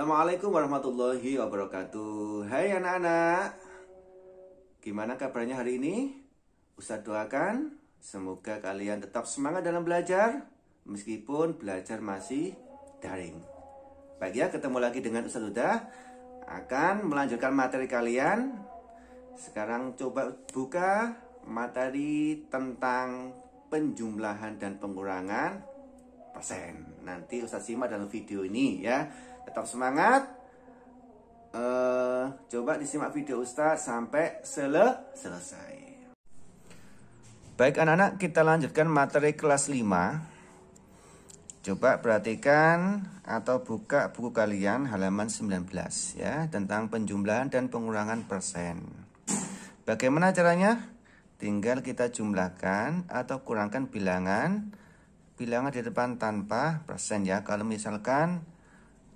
Assalamualaikum warahmatullahi wabarakatuh. Hai anak-anak, gimana kabarnya hari ini? Ustadz doakan semoga kalian tetap semangat dalam belajar meskipun belajar masih daring. Baik ya, ketemu lagi dengan Ustadz Huda akan melanjutkan materi kalian. Sekarang coba buka materi tentang penjumlahan dan pengurangan persen. Nanti Ustadz simak dalam video ini ya. Tetap semangat. Coba disimak video Ustadz sampai selesai. Baik anak-anak, kita lanjutkan materi kelas 5. Coba perhatikan atau buka buku kalian halaman 19 ya, tentang penjumlahan dan pengurangan persen. Bagaimana caranya? Tinggal kita jumlahkan atau kurangkan bilangan di depan tanpa persen ya. Kalau misalkan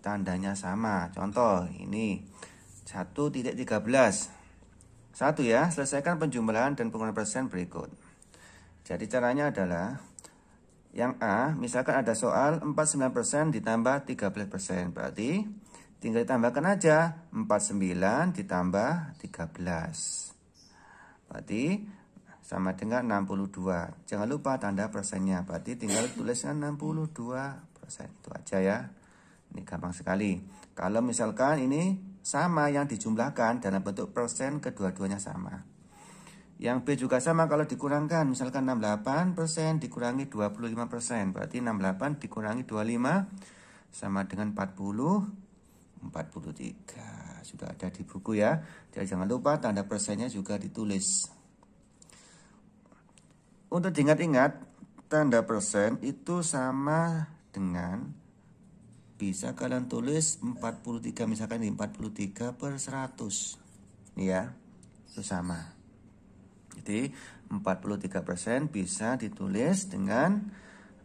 tandanya sama, contoh ini 1.13. 1 ya, selesaikan penjumlahan dan pengurangan persen berikut. Jadi caranya adalah yang A, misalkan ada soal 49% ditambah 13%, berarti tinggal ditambahkan aja 49 ditambah 13, berarti sama dengan 62. Jangan lupa tanda persennya, berarti tinggal tuliskan 62%, itu aja ya. Ini gampang sekali. Kalau misalkan ini sama yang dijumlahkan dalam bentuk persen, kedua-duanya sama. Yang B juga sama kalau dikurangkan. Misalkan 68% dikurangi 25%. Berarti 68 dikurangi 25 sama dengan 43. Sudah ada di buku ya. Jadi jangan lupa tanda persennya juga ditulis. Untuk diingat-ingat, tanda persen itu sama dengan, bisa kalian tulis 43, misalkan ini 43/100. Ini ya, itu sama. Jadi 43% bisa ditulis dengan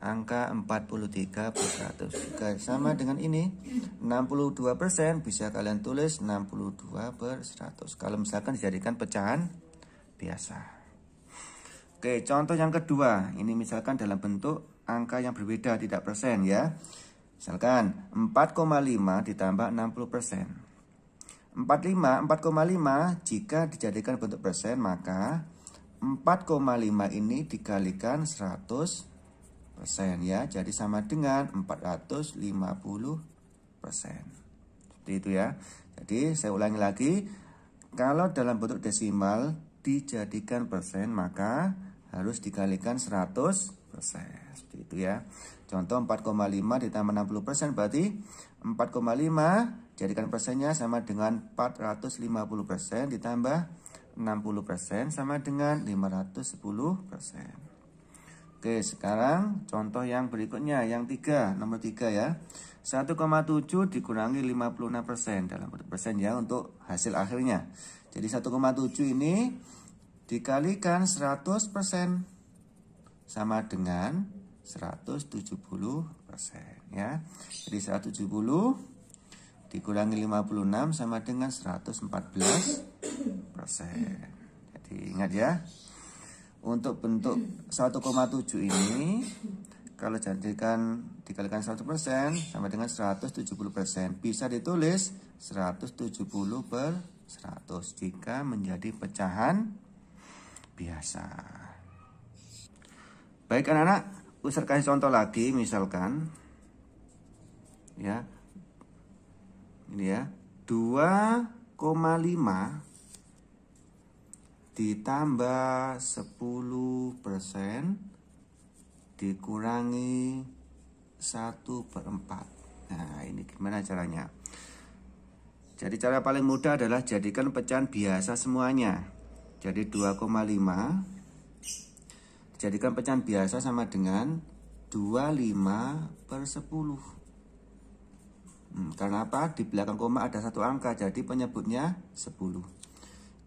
angka 43/100. Juga sama dengan ini, 62% bisa kalian tulis 62/100. Kalau misalkan dijadikan pecahan biasa. Oke, contoh yang kedua. Ini misalkan dalam bentuk angka yang berbeda, tidak persen ya. Misalkan 4,5 ditambah 60%. 4,5 jika dijadikan bentuk persen, maka 4,5 ini dikalikan 100% ya. Jadi sama dengan 450%. Seperti itu ya. Jadi saya ulangi lagi. Kalau dalam bentuk desimal dijadikan persen, maka harus dikalikan 100%. Seperti itu ya. Contoh 4,5 ditambah 60%, berarti 4,5 jadikan persennya sama dengan 450% ditambah 60% sama dengan 510%. Oke, sekarang contoh yang berikutnya, yang nomor 3 ya. 1,7 dikurangi 56% dalam bentuk persen ya, untuk hasil akhirnya. Jadi 1,7 ini dikalikan 100% sama dengan 170% ya. Jadi 170 dikurangi 56 sama dengan 114%. Jadi ingat ya, untuk bentuk 1,7 ini kalau dikalikan 100% sama dengan 170%. Bisa ditulis 170/100 jika menjadi pecahan biasa. Baik anak-anak, Ustadz kasih contoh lagi, misalkan ya, ini ya, 2,5 ditambah 10% dikurangi 1/4. Nah, ini gimana caranya? Jadi cara paling mudah adalah jadikan pecahan biasa semuanya. Jadi 2,5 jadikan pecahan biasa sama dengan 25/10. Karena apa? Di belakang koma ada satu angka, jadi penyebutnya 10.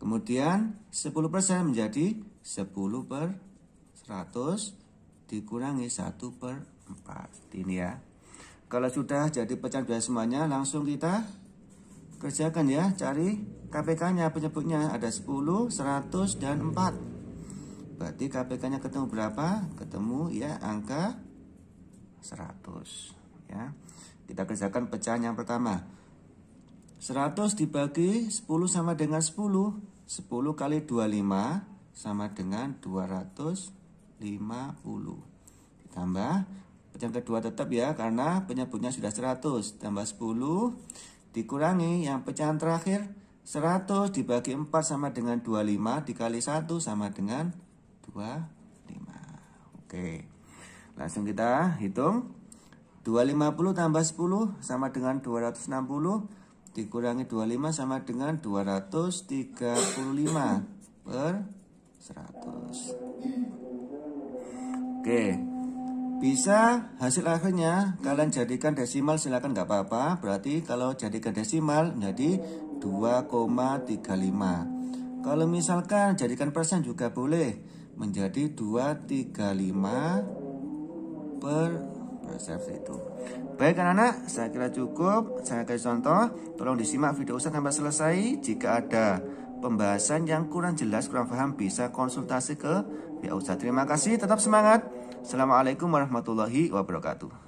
Kemudian 10% menjadi 10/100 dikurangi 1/4. Ini ya. Kalau sudah jadi pecahan biasa semuanya, langsung kita kerjakan ya. Cari KPK-nya, penyebutnya ada 10, 100, dan 4. Berarti KPK-nya ketemu berapa? Ketemu ya angka 100 ya. Kita kerjakan pecahan yang pertama. 100 dibagi 10 sama dengan 10. 10 kali 25 sama dengan 250. Ditambah pecahan kedua tetap ya, karena penyebutnya sudah 100. Tambah 10 dikurangi yang pecahan terakhir 100 dibagi 4 sama dengan 25, dikali 1 sama dengan 25. Oke, langsung kita hitung. 250 tambah 10 sama dengan 260, dikurangi 25 sama dengan 235 per 100. Oke, bisa hasil akhirnya kalian jadikan desimal silakan nggak apa-apa. Berarti kalau jadikan desimal menjadi 2,35. Kalau misalkan jadikan persen juga boleh, menjadi 235 per persepsi itu. Baik anak-anak, saya kira cukup. Saya kasih contoh. Tolong disimak video Ustadz sampai selesai. Jika ada pembahasan yang kurang jelas, kurang paham, bisa konsultasi ke pihak Ustadz. Terima kasih, tetap semangat. Assalamualaikum warahmatullahi wabarakatuh.